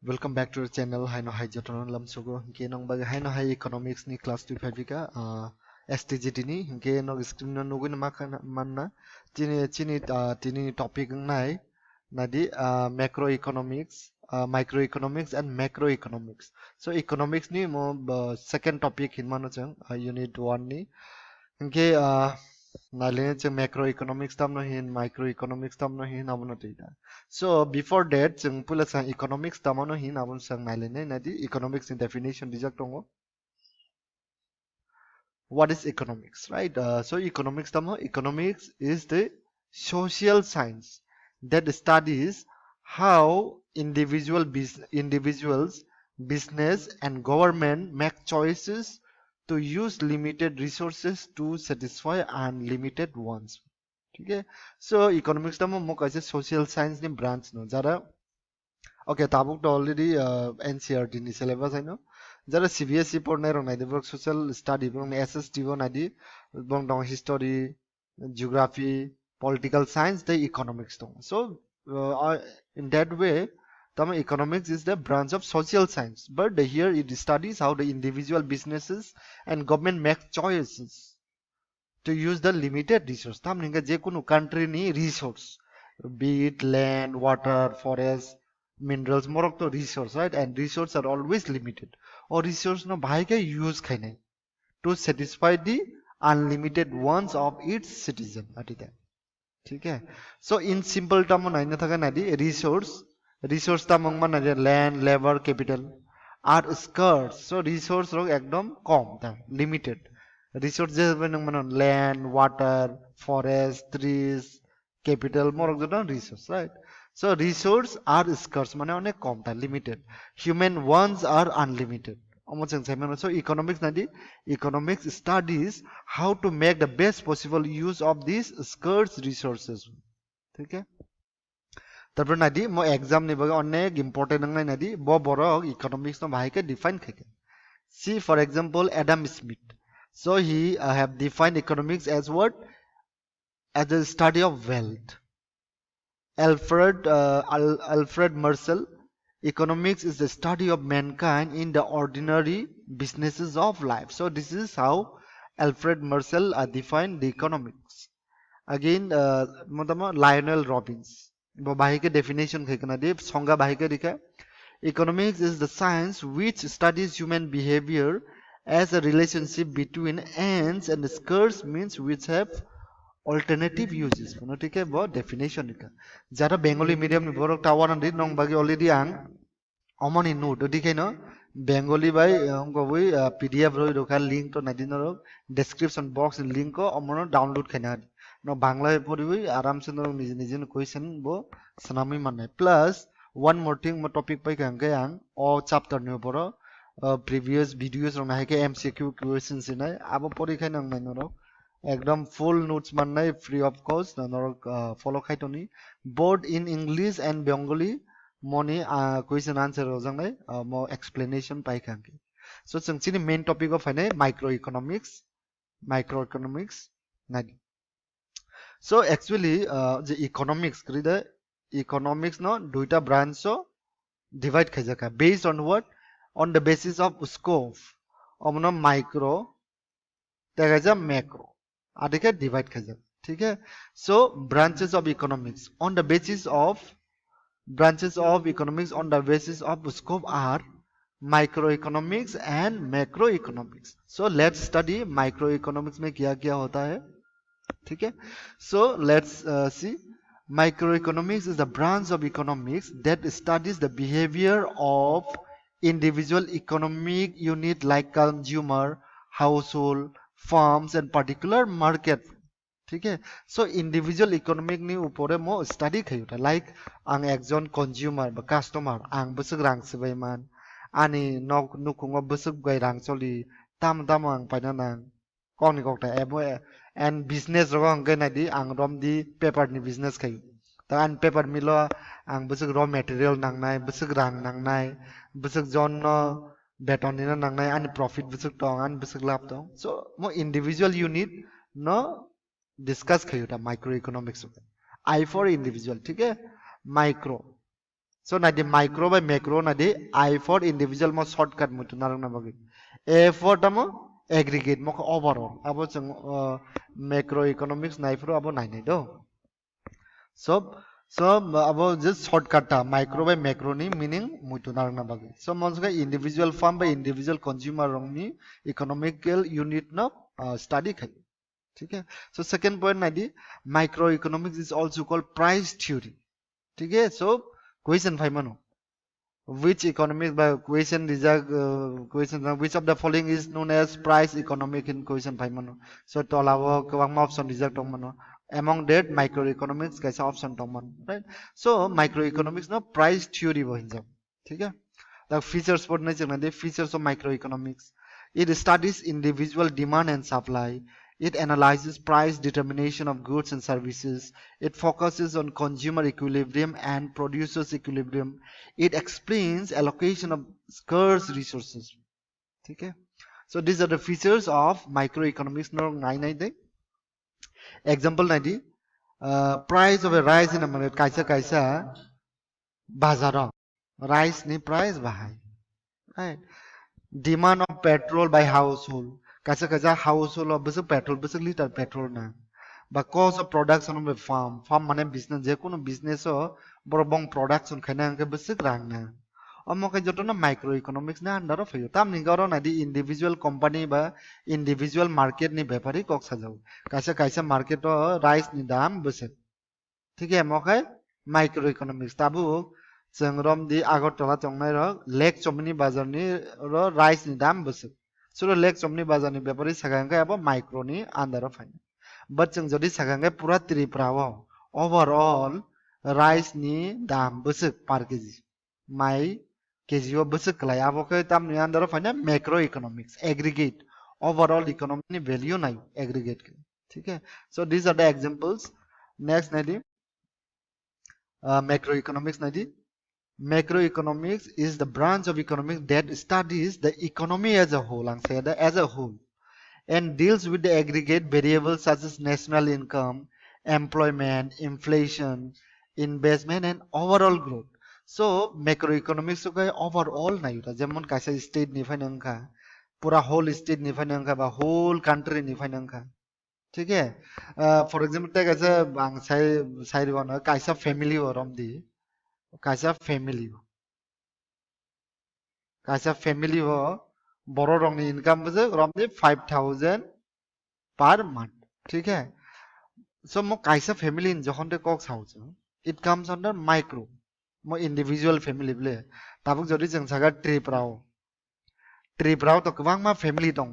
Welcome back to the channel. Hai no hai jotonon lam sugo. Hinke nong baga hai no hai economics ni class 25 ka STGT ni hinke no screen no nugun makan manna tini topic nai nadi macroeconomics, microeconomics and macroeconomics. So economics ni mo second topic hinmano chang unit 1 ni hinke Nalini chang macroeconomics tam no hin, microeconomics tam no hin abon tida. So before that chang pula sang economics tam no hin abon sang nalini nadi economics in definition dijak tongo. What is economics, right? So economics tam no economics is the social science that studies how individuals, business and government make choices to use limited resources to satisfy unlimited wants. ठीक है सो economics तम मो कैसे social science नि branch no जरा okay Tabuk तो already NCERT नि syllabus है नो जरा सीबीएसई पढ़ने रो नाइ देबक सोशल स्टडी बंग एसएसटी बो नाइ दी बंग दंग history geography political science the economics तो सो in that way tama economics is the branch of social science but here it studies how the individual businesses and government make choices to use the limited resource tam ninga je kuno country ni resource be it land water forest minerals morok to resource right and resources are always limited or resource no bhai ke use khainai to satisfy the unlimited wants of its citizen atita ठीक है so in simple term naina thaka nadi resource tamong man nadi land labor capital are scarce so resource rok ekdom kom ta limited resources benang manon land water forest trees capital morok jodo resource right so resource are scarce mane onek kom ta limited human wants are unlimited so economics nadi economics studies how to make the best possible use of these scarce resources ठीक है তারপর নাদি মো exam নিবগে অনেক important নাই নাদি ব বড় economics no ভাইকে define খাইকে see for example Adam Smith so he have defined economics as what as the study of wealth Alfred Marshall economics is the study of mankind in the ordinary businesses of life so this is how Alfred Marshall defined the economics again Lionel Robbins bahike definition khekana de songa bahike dikha economics is the science which studies human behavior as a relationship between ends and scarce means which have alternative uses no ठीक है वो definition का जरा Bengali medium नि बरक tower न नंग बागी already आं अमनि नु तो ठीक है न बेंगली बाई हमको वही पीडीएफ रोई रोका लिंक तो नदी न रो description box लिंक को अमनो डाउनलोड करना न बांग्ला पढ़ी हुई आराम से न निजे निजे क्वेश्चन वो सनामी माने plus one more thing mo topic pai kang ke ang o chapter ni poro previous videos rong nahi ke MCQ questions nai abo porikha nang nai no একদম ফুল নোটস বানাই ফ্রি অফ কস্ট নরক follow খাইতনি both in English and Bengali moni question answer rojang mo explanation pai khangki so chingchini main topic of haine microeconomics nagi so actually je economics krida economics no duita branch so divide khajaka based on what on the basis of scope omno micro tekaja macro adike divide kaja ठीक है so branches of economics on the basis of on the basis of scope are microeconomics and macroeconomics so let's study microeconomics में क्या क्या होता है ठीक है so let's see microeconomics is the branch of economics that studies the behavior of individual economic unit like consumer household firms and particular market ठीक है so individual economic ni upore mo study khayuta like ang ekjon consumer ba customer ang busuk rang sibaiman ani nok nukungo busuk gai rang choli tam ang paina nang koni kokta ebo and business ro ang gana di ang rom di paper ni business khayu ta an paper milo ang busuk raw material nang nai busuk rang nang nai busuk jon no beton ni nang nai ani profit busuk tong an busuk lap tong so mo individual unit no discuss खयुटा microeconomics I for individual ठीक है micro So nadi micro by macro nadi I for individual mo shortcut mo tunarang na bagi. A for tamo aggregate mo overall. Abo chung macroeconomics nai pro abo nai nai do. So abo just shortcut ta micro by macro ni meaning mo tunarang na bagi. So monska individual farm by individual consumer rong ni economical unit no study khai. Okay. So second point nadi microeconomics is also called price theory. Okay. So question 5 mano. Which economic by question question which of the following is known as price economic in question 5 mano. So tolawo kwang option reject tong mano. Among that microeconomics kaisa option tong mano, right? So microeconomics no price theory bo hinjam. ठीक है? The features पढ़ने चलना दे features of microeconomics. It studies individual demand and supply. It analyzes price determination of goods and services. It focuses on consumer equilibrium and producers equilibrium. It explains allocation of scarce resources. Okay? So these are the features of microeconomics. No, nine. Example 90. Price of a rice in a market. Kaisa bazar. Rice ni price bahai. Right? Demand of petrol by household. Kaisa household of besok petrol besok liter petrol na. Ba cost of production of a farm. Farm mane business je kono business o borobong production khana angke besok rang na. Omo ka joto na microeconomics na under of yo. Tam ni garo na di individual company ba individual market ni byapari kok sajau. Kaisa market o rice ni dam besok. ठीक है मखाय microeconomics tabu जों di agartala chongnai ro lake chomni bazar ni ro rice ni dam besuk suro lake chomni bazar ni byapari sagangai abo micro ni under of hain but जों jodi sagangai pura Tripura o overall rice ni dam besuk per kg mai kg o besuk klai abo kai tam ni under of hain macroeconomics aggregate overall economy ni value nai aggregate ठीक है so these are the examples next nadi macroeconomics nadi macroeconomics is the branch of economics that studies the economy as a whole and say that as a whole and deals with the aggregate variables such as national income employment inflation investment and overall growth so macroeconomics ko kai overall na yuta jemon kaisa state ni phainangka pura whole state ni phainangka ba whole country ni phainangka ठीक है for example take as a side one काइसा family हो रमदी काइसा family हो बरो रंगनी income बजे रमदी 5000 per month ठीक है सो मो काइसा फैमिली इन जखन ते कक साउच इट कम्स अंडर माइक्रो मो इंडिविजुअल फैमिली ब्ले ताबुक जदि जों सागा ट्रिपराव तो गोबां मा फैमिली दं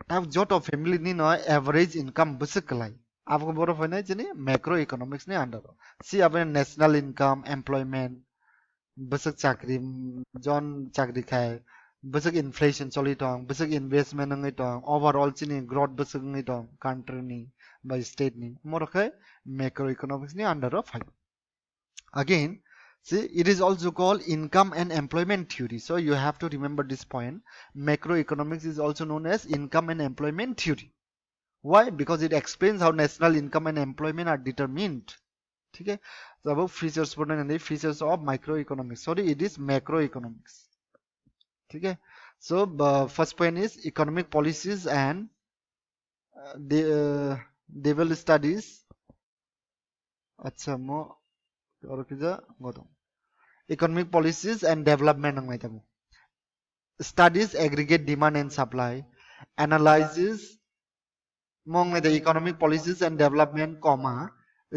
ताब जत फैमिली नि न एवरेज इनकम बसकलाय आपको बरो फैनाय जनि मैक्रो इकोनॉमिक्स नि अंडर सी आपने नेशनल इनकम एम्प्लॉयमेंट बसक चाकरी जन चाकरी खाय बसक इन्फ्लेशन चली दं बसक इन्वेस्टमेंट नङै दं ओवरऑल चिनि ग्रोथ बसक नङै दं कंट्री नि बाय स्टेट नि मरखै मैक्रो इकोनॉमिक्स नि अंडर फाइ again see it is also called income and employment theory so you have to remember this point macroeconomics is also known as income and employment theory why because it explains how national income and employment are determined okay so about features features of microeconomics sorry it is macroeconomics okay so first point is economic policies and the development studies acha mo or kija godong economic policies and development ang maitamu studies aggregate demand and supply analyzes among the economic policies and development comma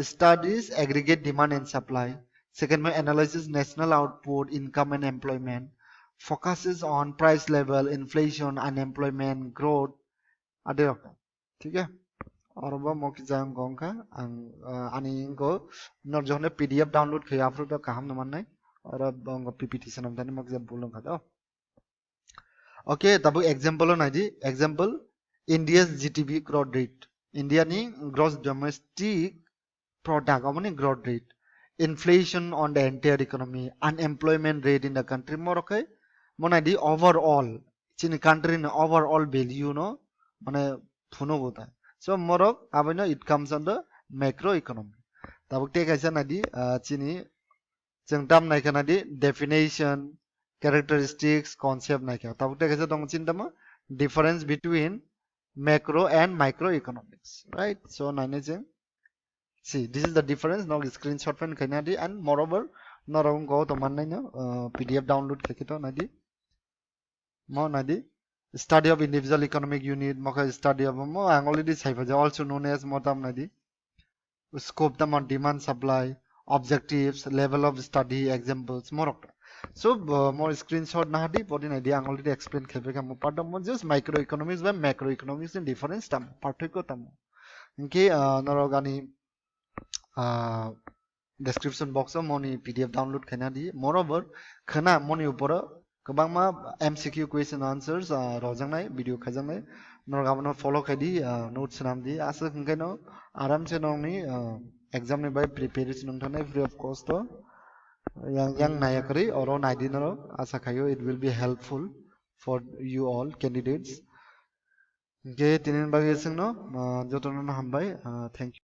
studies aggregate demand and supply second one analyzes national output income and employment focuses on price level inflation unemployment growth ade ठीक है और वो मौके जाऊँ गौंका अनि इनको नर जो है पीडीएफ डाउनलोड किया आप लोग तो काम न मानना है और अब उनको पीपीटी से नमताने मौके जब बोलूँ खाता ओके तब एग्जांपल ना जी example India's GDP growth rate India नी gross domestic product अपनी growth rate inflation on the entire economy unemployment rate in the country more okay Mona the overall chin country ने overall value no माने फुनो होता है so morok abino it comes under macroeconomy tabuk te kaisa nadi chini जों दाम नायखा नादि definition characteristics concept नायखा Tabuk तेखासे दं चिन्तामा difference between macro and microeconomics, right? So नायने जों see this is the difference now screenshot pen khaina di and moreover norong go to man naina pdf download khekito nadi mo nadi study of individual economic unit moka study of mo I already say also known as motam nadi scope them on demand supply objectives level of study examples more of so more screenshot na di body na di I already explain khebe kam part of just microeconomics and macroeconomics in difference tam parthokyo tam inke norogani description box of money pdf download khana di moreover khana money upora kabang ma mcq question answers rojangnai video khajangnai norgamano follow khadi notes nam di asa khangkaino aram se nongni exam ni by preparation nongthane free of cost to yang nayakari oro naidinaro asa khayo it will be helpful for you all candidates ge tinin bagi singno jotono hambai thank you